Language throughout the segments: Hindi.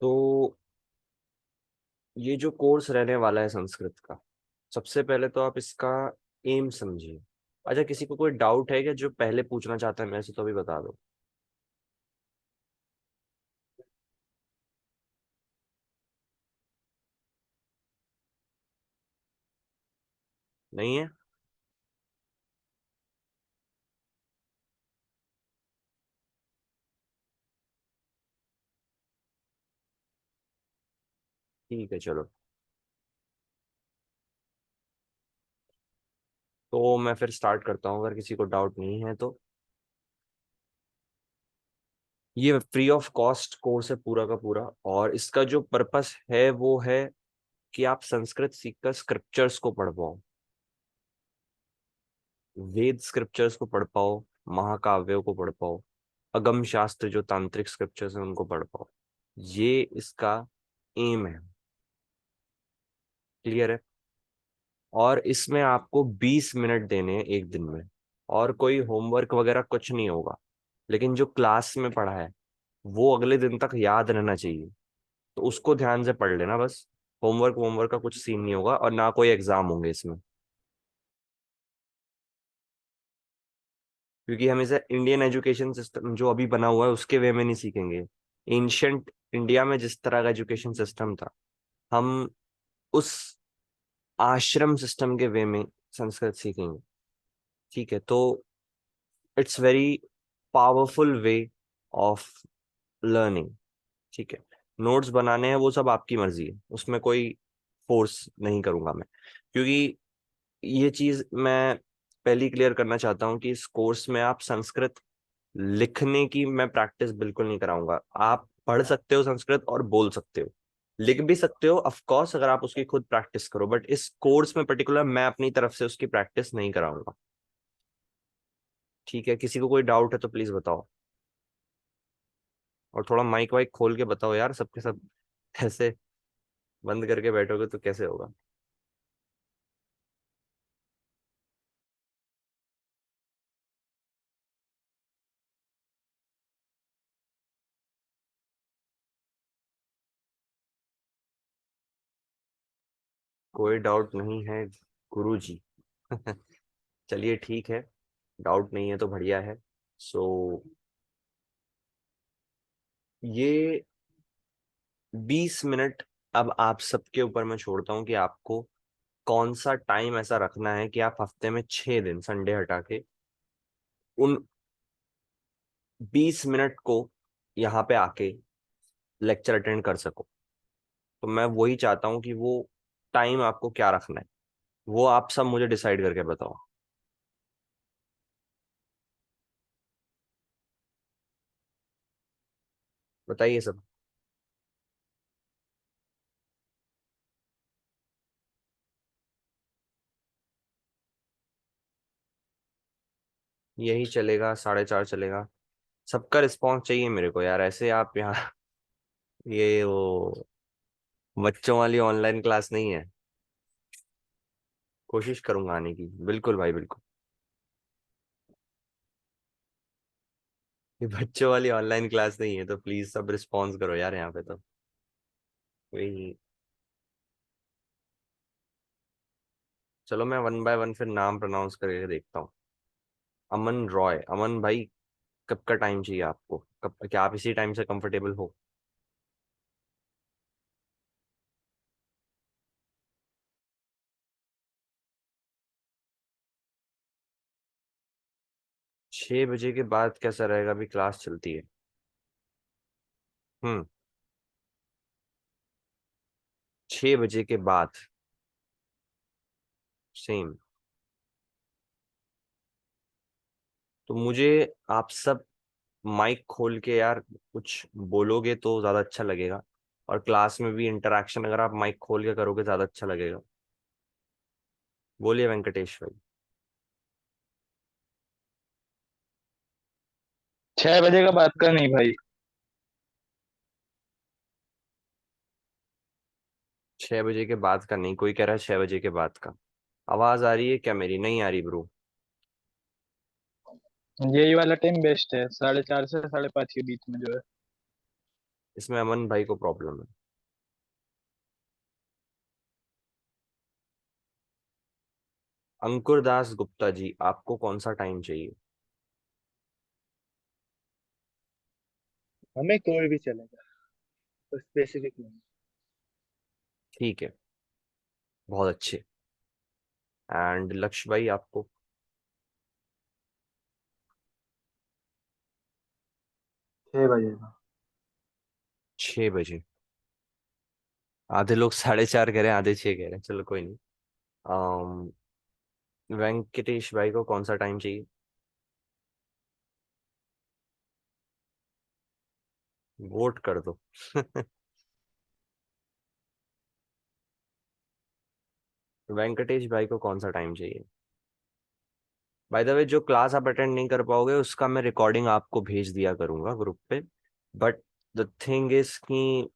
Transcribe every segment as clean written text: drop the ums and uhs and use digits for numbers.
तो ये जो कोर्स रहने वाला है संस्कृत का, सबसे पहले तो आप इसका एम समझिए। अच्छा, किसी को कोई डाउट है क्या जो पहले पूछना चाहता है मेरे से, तो अभी बता दो। नहीं है? ठीक है, चलो। तो मैं फिर स्टार्ट करता हूँ, अगर किसी को डाउट नहीं है तो। ये फ्री ऑफ कॉस्ट कोर्स है पूरा का पूरा, और इसका जो पर्पस है वो है कि आप संस्कृत सीखकर स्क्रिप्चर्स को पढ़ पाओ, वेद स्क्रिप्चर्स को पढ़ पाओ, महाकाव्यों को पढ़ पाओ, अगम शास्त्र जो तांत्रिक स्क्रिप्चर्स हैं उनको पढ़ पाओ। ये इसका एम है। क्लियर है? और इसमें आपको 20 मिनट देने हैं एक दिन में, और कोई होमवर्क वगैरह कुछ नहीं होगा। लेकिन जो क्लास में पढ़ा है वो अगले दिन तक याद रहना चाहिए, तो उसको ध्यान से पढ़ लेना बस। होमवर्क वोमवर्क का कुछ सीन नहीं होगा, और ना कोई एग्जाम होंगे इसमें। क्योंकि हम इसे इंडियन एजुकेशन सिस्टम जो अभी बना हुआ है उसके वे में नहीं सीखेंगे। एंशंट इंडिया में जिस तरह का एजुकेशन सिस्टम था, हम उस आश्रम सिस्टम के वे में संस्कृत सीखेंगे। ठीक है? तो it's very powerful way of learning. ठीक है? नोट्स बनाने हैं वो सब आपकी मर्जी है, उसमें कोई फोर्स नहीं करूंगा मैं। क्योंकि ये चीज मैं पहले क्लियर करना चाहता हूँ कि इस कोर्स में आप संस्कृत लिखने की मैं प्रैक्टिस बिल्कुल नहीं कराऊंगा। आप पढ़ सकते हो संस्कृत और बोल सकते हो, लिख भी सकते हो ऑफ कोर्स, अगर आप उसकी खुद प्रैक्टिस करो, बट इस कोर्स में पर्टिकुलर मैं अपनी तरफ से उसकी प्रैक्टिस नहीं कराऊंगा। ठीक है? किसी को कोई डाउट है तो प्लीज बताओ। और थोड़ा माइक वाइक खोल के बताओ यार, सबके सब ऐसे बंद करके बैठोगे तो कैसे होगा? कोई डाउट नहीं है गुरु जी। चलिए ठीक है, डाउट नहीं है तो बढ़िया है। सो ये 20 मिनट अब आप सबके ऊपर मैं छोड़ता हूँ कि आपको कौन सा टाइम ऐसा रखना है कि आप हफ्ते में 6 दिन संडे हटा के उन 20 मिनट को यहाँ पे आके लेक्चर अटेंड कर सको। तो मैं वही चाहता हूँ कि वो टाइम आपको क्या रखना है, वो आप सब मुझे डिसाइड करके बताओ। बताइए सब। यही चलेगा, 4:30 चलेगा। सबका रिस्पॉन्स चाहिए मेरे को यार, ऐसे आप यहाँ ये वो बच्चों वाली ऑनलाइन क्लास नहीं है। कोशिश करूंगा आने की, बिल्कुल भाई बिल्कुल। ये बच्चों वाली ऑनलाइन क्लास नहीं है, तो प्लीज सब रिस्पॉन्स करो यार यहाँ पे तो। वही। चलो मैं वन बाय वन फिर नाम प्रोनाउंस करके देखता हूँ। अमन रॉय, अमन भाई, कब का टाइम चाहिए आपको? कब, क्या आप इसी टाइम से कंफर्टेबल हो? 6 बजे के बाद कैसा रहेगा? अभी क्लास चलती है। हम्म। 6 बजे के बाद सेम। तो मुझे आप सब माइक खोल के यार कुछ बोलोगे तो ज्यादा अच्छा लगेगा, और क्लास में भी इंटरेक्शन अगर आप माइक खोल के करोगे ज्यादा अच्छा लगेगा। बोलिए वेंकटेश भाई। 6 बजे का बात का नहीं भाई। 6 बजे के बाद का नहीं? कोई कह रहा है 6 बजे के बाद का। आवाज आ रही है क्या मेरी? नहीं आ रही ब्रो? यही वाला टाइम बेस्ट है, 4:30 से 5:30 के बीच में जो है। इसमें अमन भाई को प्रॉब्लम है। अंकुर दास गुप्ता जी, आपको कौन सा टाइम चाहिए? हमें कोई भी चलेगा, तो स्पेसिफिक नहीं। ठीक है, बहुत अच्छे। एंड लक्ष्य भाई आपको? 6 बजे का। 6 बजे? आधे लोग 4:30 कह रहे हैं, आधे 6 कह रहे हैं, चलो कोई नहीं। अम, वेंकटेश भाई को कौन सा टाइम चाहिए? वोट कर दो। वेंकटेश भाई को कौन सा टाइम चाहिए? बाय द वे, जो क्लास आप अटेंड नहीं कर पाओगे उसका मैं रिकॉर्डिंग आपको भेज दिया करूंगा ग्रुप पे। बट द थिंग इज कि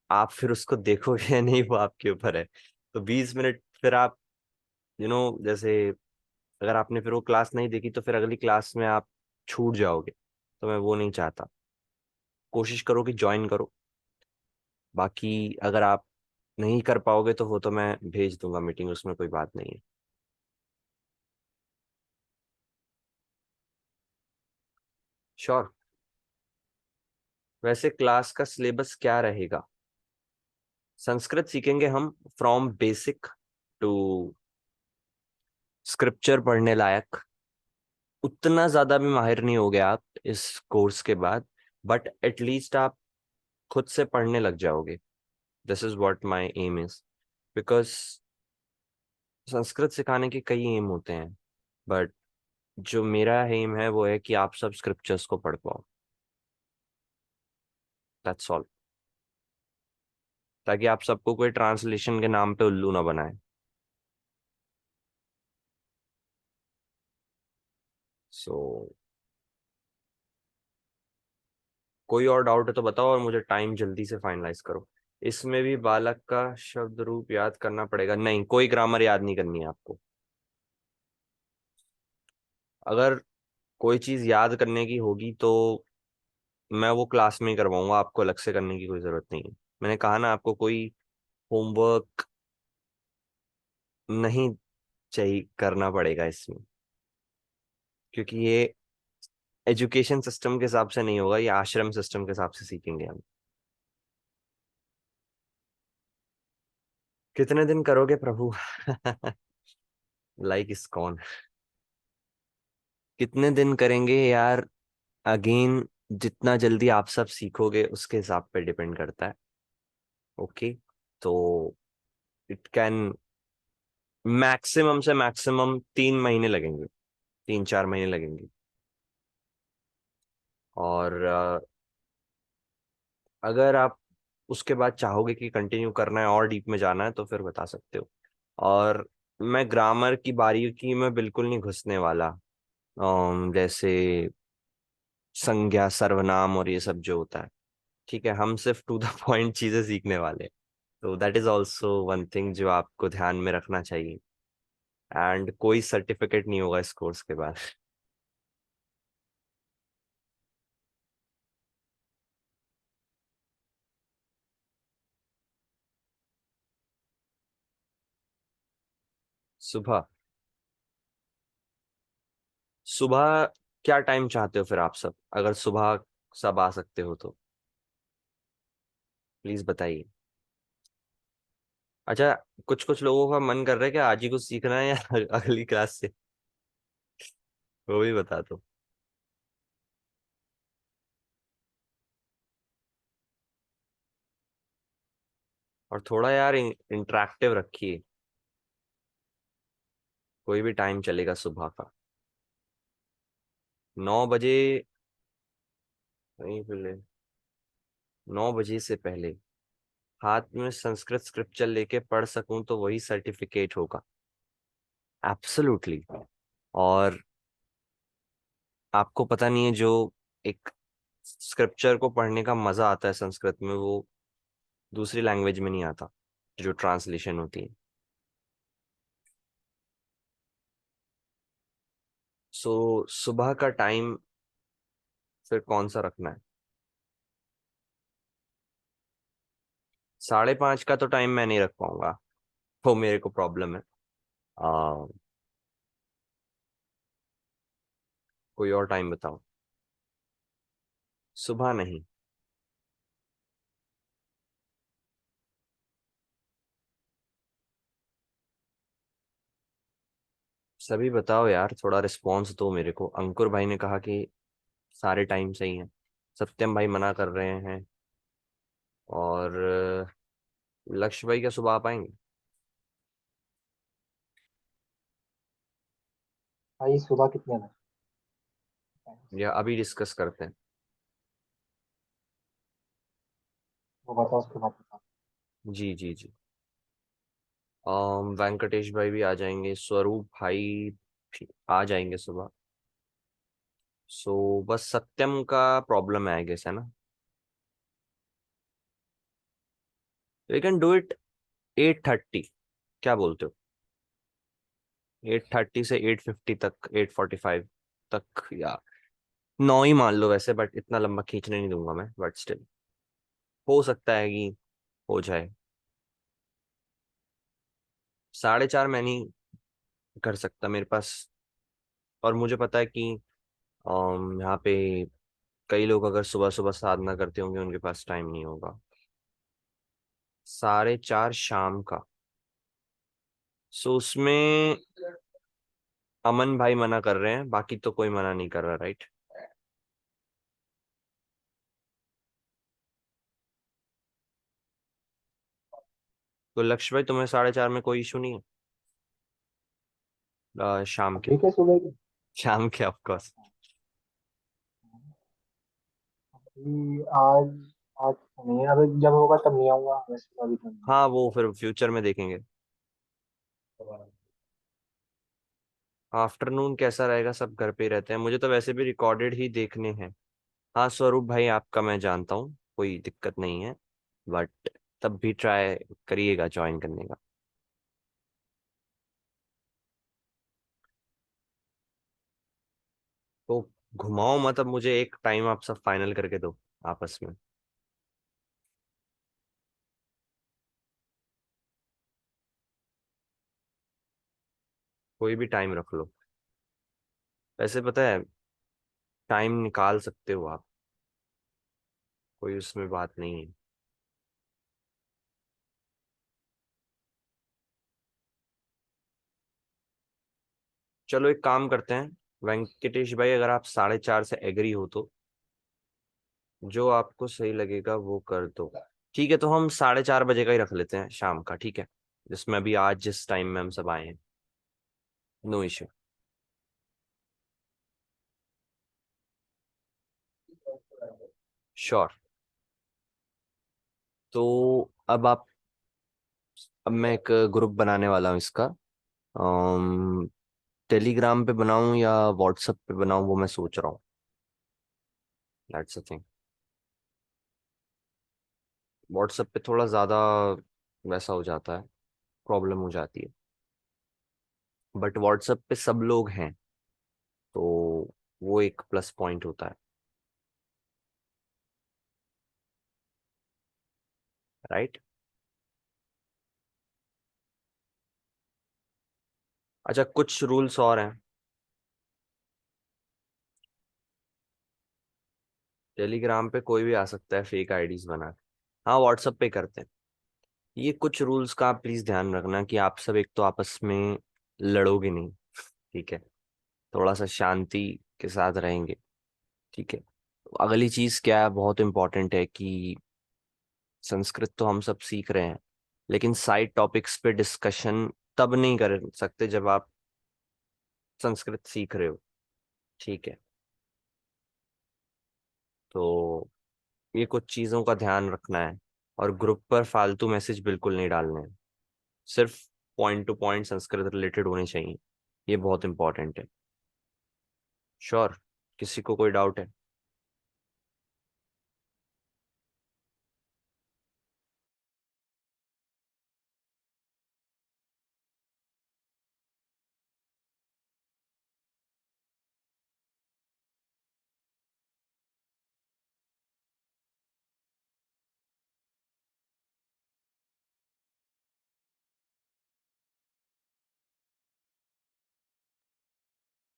आप फिर उसको देखोगे या नहीं, वो आपके ऊपर है। तो 20 मिनट फिर आप जैसे अगर आपने फिर वो क्लास नहीं देखी तो फिर अगली क्लास में आप छूट जाओगे। तो मैं वो नहीं चाहता। कोशिश करो कि ज्वाइन करो। बाकी अगर आप नहीं कर पाओगे तो वो तो मैं भेज दूंगा मीटिंग, उसमें कोई बात नहीं है। श्योर। वैसे क्लास का सिलेबस क्या रहेगा? संस्कृत सीखेंगे हम, फ्रॉम बेसिक टू स्क्रिप्चर पढ़ने लायक। उतना ज्यादा भी माहिर नहीं हो गया आप इस कोर्स के बाद, बट एटलीस्ट आप खुद से पढ़ने लग जाओगे। This is what my aim is. Because Sanskrit सिखाने के कई एम होते हैं, बट जो मेरा एम है वो है कि आप सब स्क्रिप्चर्स को पढ़ पाओ। That's all. ताकि आप सबको कोई ट्रांसलेशन के नाम पे उल्लू ना बनाए। सो कोई और डाउट है तो बताओ, और मुझे टाइम जल्दी से फाइनलाइज करो। इसमें भी बालक का शब्द रूप याद करना पड़ेगा? नहीं, कोई ग्रामर याद नहीं करनी है आपको। अगर कोई चीज याद करने की होगी तो मैं वो क्लास में ही करवाऊंगा, आपको अलग से करने की कोई जरूरत नहीं है। मैंने कहा ना, आपको कोई होमवर्क नहीं चाहिए करना पड़ेगा इसमें, क्योंकि ये एजुकेशन सिस्टम के हिसाब से नहीं होगा, ये आश्रम सिस्टम के हिसाब से सीखेंगे हम। कितने दिन करोगे प्रभु? Like ISKCON. कितने दिन करेंगे यार? अगेन, जितना जल्दी आप सब सीखोगे उसके हिसाब पे डिपेंड करता है। ओके। तो इट कैन मैक्सिमम से मैक्सिमम 3 महीने लगेंगे, 3-4 महीने लगेंगे। और अगर आप उसके बाद चाहोगे कि कंटिन्यू करना है और डीप में जाना है तो फिर बता सकते हो। और मैं ग्रामर की बारीकी में बिल्कुल नहीं घुसने वाला। जैसे संज्ञा सर्वनाम और ये सब जो होता है, ठीक है, हम सिर्फ टू द पॉइंट चीजें सीखने वाले हैं। तो that is also one thing जो आपको ध्यान में रखना चाहिए। एंड कोई सर्टिफिकेट नहीं होगा इस कोर्स के बाद। सुबह? सुबह क्या टाइम चाहते हो फिर आप सब? अगर सुबह सब आ सकते हो तो प्लीज बताइए। अच्छा, कुछ कुछ लोगों का मन कर रहा है कि आज ही कुछ सीखना है या अगली क्लास से, वो भी बता दो। और थोड़ा यार इंटरेक्टिव रखिए। कोई भी टाइम चलेगा सुबह का। 9 बजे? नहीं पहले, 9 बजे से पहले हाथ में संस्कृत स्क्रिप्चर लेके पढ़ सकूं तो वही सर्टिफिकेट होगा। एब्सोल्युटली। और आपको पता नहीं है, जो एक स्क्रिप्चर को पढ़ने का मजा आता है संस्कृत में, वो दूसरी लैंग्वेज में नहीं आता, जो ट्रांसलेशन होती है। सो सुबह का टाइम फिर कौन सा रखना है? 5:30 का तो टाइम मैं नहीं रख पाऊंगा, वो मेरे को प्रॉब्लम है। आ, कोई और टाइम बताओ। सुबह नहीं। सभी बताओ यार, थोड़ा रिस्पॉन्स दो मेरे को। अंकुर भाई ने कहा कि सारे टाइम सही हैं, सत्यम भाई मना कर रहे हैं, और लक्ष्य भाई क्या सुबह आ पाएंगे? भाई सुबह कितने बजे? या अभी डिस्कस करते हैं? वो बताओ, उसके बाद बताओ। जी जी जी। वेंकटेश भाई भी आ जाएंगे, स्वरूप भाई भी आ जाएंगे सुबह। सो बस सत्यम का प्रॉब्लम है आई गेस, है ना? वी कैन डू इट 8:30, क्या बोलते हो? 8:30 से 8:50 तक, 8:45 तक, या 9 ही मान लो वैसे, बट इतना लंबा खींचने नहीं दूंगा मैं, बट स्टिल हो सकता है कि हो जाए। 4:30 मैं नहीं कर सकता, मेरे पास, और मुझे पता है कि यहाँ पे कई लोग अगर सुबह सुबह साधना करते होंगे उनके पास टाइम नहीं होगा। 4:30 शाम का। सो उसमें अमन भाई मना कर रहे हैं, बाकी तो कोई मना नहीं कर रहा, राइट? तो लक्ष्य भाई तुम्हें 4:30 में कोई इशू नहीं है? शाम के। ठीक है सुबह की। शाम के ऑफकोर्स। आज आज तो नहीं है, अभी जब होगा तब नहीं आऊंगा, वैसे तो अभी तो नहीं। हाँ वो फिर फ्यूचर में देखेंगे। आफ्टरनून कैसा रहेगा, सब घर पे ही रहते हैं, मुझे तो वैसे भी रिकॉर्डेड ही देखने हैं। हाँ स्वरूप भाई आपका मैं जानता हूँ, कोई दिक्कत नहीं है, बट तब भी ट्राई करिएगा ज्वाइन करने का। तो घुमाओ मत, अब मुझे एक टाइम आप सब फाइनल करके दो आपस में। कोई भी टाइम रख लो, वैसे पता है टाइम निकाल सकते हो आप, कोई उसमें बात नहीं है। चलो एक काम करते हैं, वेंकटेश भाई अगर आप 4:30 से एग्री हो तो जो आपको सही लगेगा वो कर दो। ठीक है, तो हम 4:30 बजे का ही रख लेते हैं शाम का, ठीक है? जिसमें अभी आज जिस टाइम में हम सब आए हैं, नो इश्यू। श्योर। तो अब आप, अब मैं एक ग्रुप बनाने वाला हूँ इसका। टेलीग्राम पे बनाऊं या व्हाट्सएप पे बनाऊं, वो मैं सोच रहा हूँ। That's the thing. व्हाट्सएप पे थोड़ा ज़्यादा वैसा हो जाता है, प्रॉब्लम हो जाती है, बट व्हाट्सएप पे सब लोग हैं, तो वो एक प्लस पॉइंट होता है, राइट? अच्छा कुछ रूल्स और हैं। टेलीग्राम पे कोई भी आ सकता है फेक आईडीज बना के, हाँ व्हाट्सएप पे करते हैं। ये कुछ रूल्स का आप प्लीज ध्यान रखना कि आप सब एक तो आपस में लड़ोगे नहीं, ठीक है? थोड़ा सा शांति के साथ रहेंगे, ठीक है? अगली चीज क्या है, बहुत इंपॉर्टेंट है कि संस्कृत तो हम सब सीख रहे हैं, लेकिन साइड टॉपिक्स पे डिस्कशन तब नहीं कर सकते जब आप संस्कृत सीख रहे हो, ठीक है? तो ये कुछ चीज़ों का ध्यान रखना है, और ग्रुप पर फालतू मैसेज बिल्कुल नहीं डालने हैं, सिर्फ point two point Sanskrit related होने चाहिए, ये बहुत इंपॉर्टेंट है। श्योर? किसी को कोई डाउट है?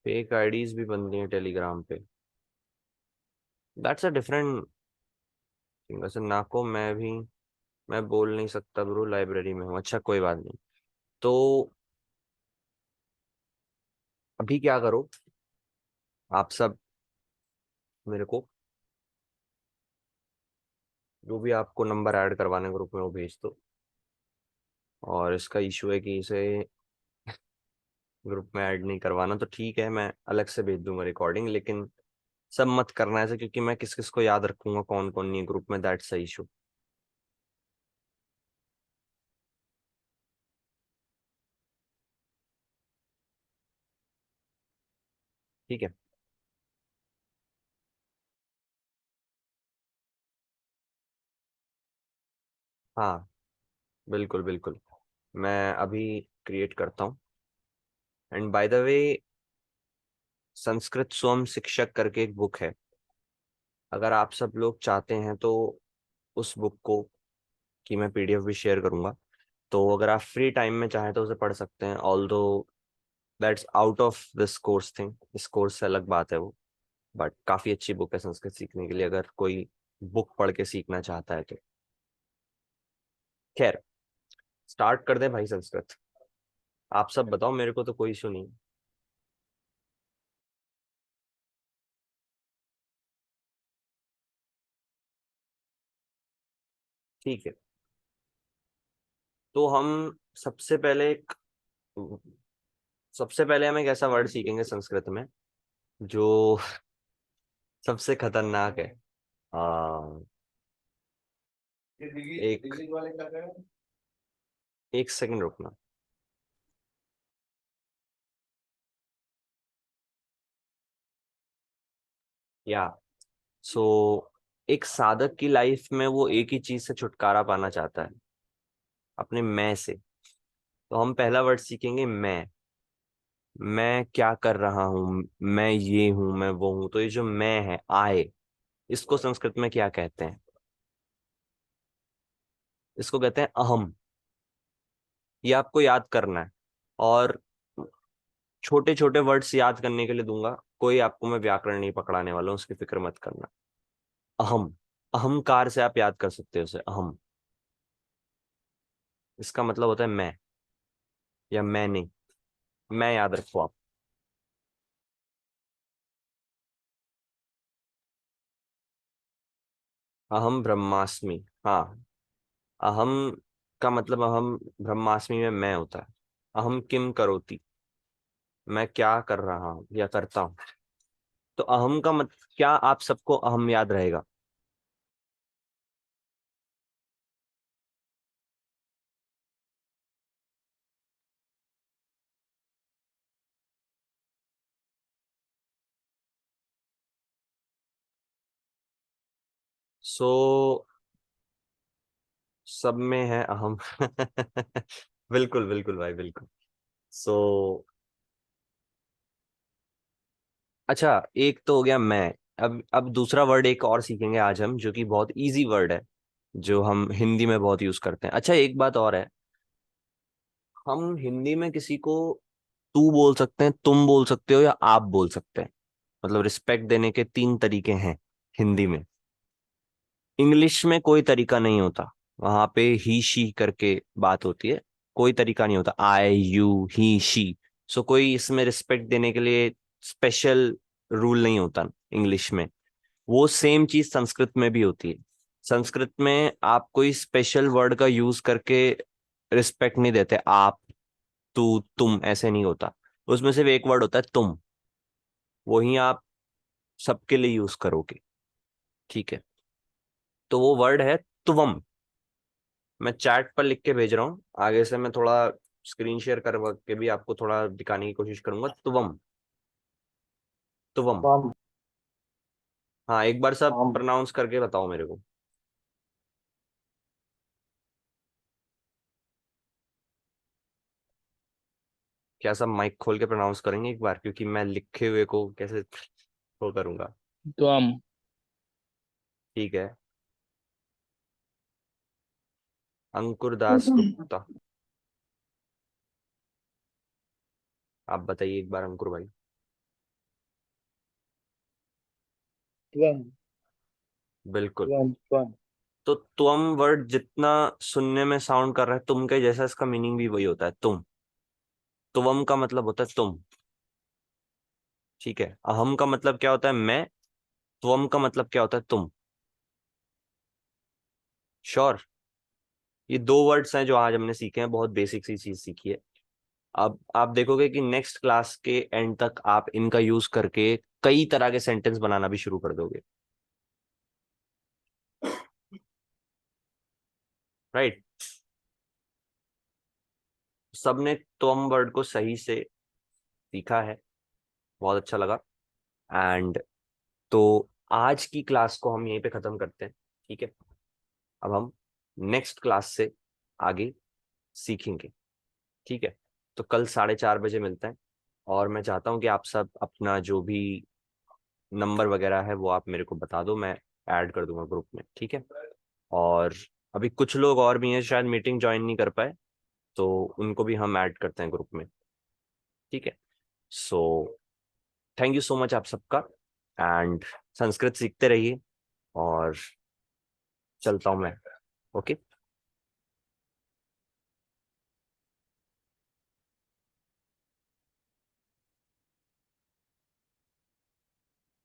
फेक आईडीज भी बनती हैं टेलीग्राम पे। That's a different thing. वैसे नाको मैं बोल नहीं सकता ब्रो, लाइब्रेरी में हूँ। अच्छा कोई बात नहीं। तो अभी क्या करो आप सब, मेरे को जो भी आपको नंबर ऐड करवाने ग्रुप में वो भेज दो। और इसका इशू है कि इसे ग्रुप में ऐड नहीं करवाना तो ठीक है, मैं अलग से भेज दूंगा रिकॉर्डिंग, लेकिन सब मत करना ऐसे, क्योंकि मैं किस किस को याद रखूंगा कौन कौन नहीं है ग्रुप में, दैट्स द इशू। ठीक है। हाँ बिल्कुल बिल्कुल, मैं अभी क्रिएट करता हूँ। And by the way, Sanskrit स्वयं शिक्षक करके एक बुक है, अगर आप सब लोग चाहते हैं तो उस बुक को की मैं पीडीएफ भी शेयर करूंगा। तो अगर आप फ्री टाइम में चाहें तो उसे पढ़ सकते हैं, ऑल दो that's out of this course thing, इस कोर्स से अलग बात है वो। बट काफी अच्छी बुक है संस्कृत सीखने के लिए, अगर कोई बुक पढ़ के सीखना चाहता है तो। खैर, स्टार्ट कर दे भाई संस्कृत। आप सब बताओ, मेरे को तो कोई इशू नहीं। ठीक है, तो हम सबसे पहले एक सबसे पहले हम एक ऐसा वर्ड सीखेंगे संस्कृत में जो सबसे खतरनाक है। आ, एक एक सेकंड रुकना। या सो एक साधक की लाइफ में वो एक ही चीज से छुटकारा पाना चाहता है, अपने मैं से। तो हम पहला वर्ड सीखेंगे मैं क्या कर रहा हूँ, मैं ये हूँ, मैं वो हूँ। तो ये जो मैं है, आए, इसको संस्कृत में क्या कहते हैं? इसको कहते हैं अहम। ये आपको याद करना है। और छोटे छोटे वर्ड्स याद करने के लिए दूंगा, कोई आपको मैं व्याकरण नहीं पकड़ाने वाला हूँ, उसकी फिक्र मत करना। अहम, अहंकार से आप याद कर सकते हो उसे, अहम। इसका मतलब होता है मैं, या मैंने। मैं याद रखो आप। अहम ब्रह्मास्मि। हाँ, अहम का मतलब अहम ब्रह्मास्मि में मैं होता है। अहम किम करोति, मैं क्या कर रहा हूँ या करता हूँ। तो अहम का मत, क्या आप सबको अहम याद रहेगा? सो सब में है अहम। बिल्कुल बिल्कुल भाई, बिल्कुल। सो अच्छा, एक तो हो गया मैं। अब दूसरा वर्ड एक और सीखेंगे आज हम, जो कि बहुत इजी वर्ड है, जो हम हिंदी में बहुत यूज करते हैं। अच्छा एक बात और है, हम हिंदी में किसी को तू बोल सकते हैं, तुम बोल सकते हो, या आप बोल सकते हैं। मतलब रिस्पेक्ट देने के तीन तरीके हैं हिंदी में। इंग्लिश में कोई तरीका नहीं होता, वहां पे ही शी करके बात होती है, कोई तरीका नहीं होता, आई यू ही शी। सो कोई इसमें रिस्पेक्ट देने के लिए स्पेशल रूल नहीं होता इंग्लिश में। वो सेम चीज संस्कृत में भी होती है। संस्कृत में आप कोई स्पेशल वर्ड का यूज करके रिस्पेक्ट नहीं देते, आप, तू, तुम, ऐसे नहीं होता। उसमें सिर्फ एक वर्ड होता है तुम, वही आप सबके लिए यूज करोगे। ठीक है, तो वो वर्ड है तुवम। मैं चैट पर लिख के भेज रहा हूँ, आगे से मैं थोड़ा स्क्रीन शेयर करवा के भी आपको थोड़ा दिखाने की कोशिश करूंगा। तुवम, तुवम। वाम। हाँ एक बार सब वाम। प्रोनाउंस करके बताओ मेरे को। क्या सब माइक खोल के प्रोनाउंस करेंगे एक बार, क्योंकि मैं लिखे हुए को कैसे वो करूंगा। तो हम ठीक है, अंकुर दास गुप्ता। आप बताइए एक बार अंकुर भाई। त्वम बिल्कुल। त्वम त्वम। तो त्वम वर्ड जितना सुनने में साउंड कर रहा है तुम के जैसा, इसका मीनिंग भी वही होता है, तुम। त्वम का मतलब होता है तुम, ठीक है। अहम का मतलब क्या होता है, मैं। त्वम का मतलब क्या होता है, तुम। श्योर। ये दो वर्ड्स हैं जो आज हमने सीखे हैं, बहुत बेसिक सी चीज सीखी है। अब आप देखोगे कि नेक्स्ट क्लास के एंड तक आप इनका यूज करके कई तरह के सेंटेंस बनाना भी शुरू कर दोगे। राइट। सबने त्वम वर्ड को सही से सीखा है, बहुत अच्छा लगा। एंड तो आज की क्लास को हम यहीं पे खत्म करते हैं, ठीक है। अब हम नेक्स्ट क्लास से आगे सीखेंगे, ठीक है। तो कल 4:30 बजे मिलते हैं। और मैं चाहता हूँ कि आप सब अपना जो भी नंबर वगैरह है वो आप मेरे को बता दो, मैं ऐड कर दूंगा ग्रुप में, ठीक है। और अभी कुछ लोग और भी हैं शायद मीटिंग ज्वाइन नहीं कर पाए, तो उनको भी हम ऐड करते हैं ग्रुप में, ठीक है। So thank you so much आप सबका। एंड संस्कृत सीखते रहिए। और चलता हूँ मैं। ओके।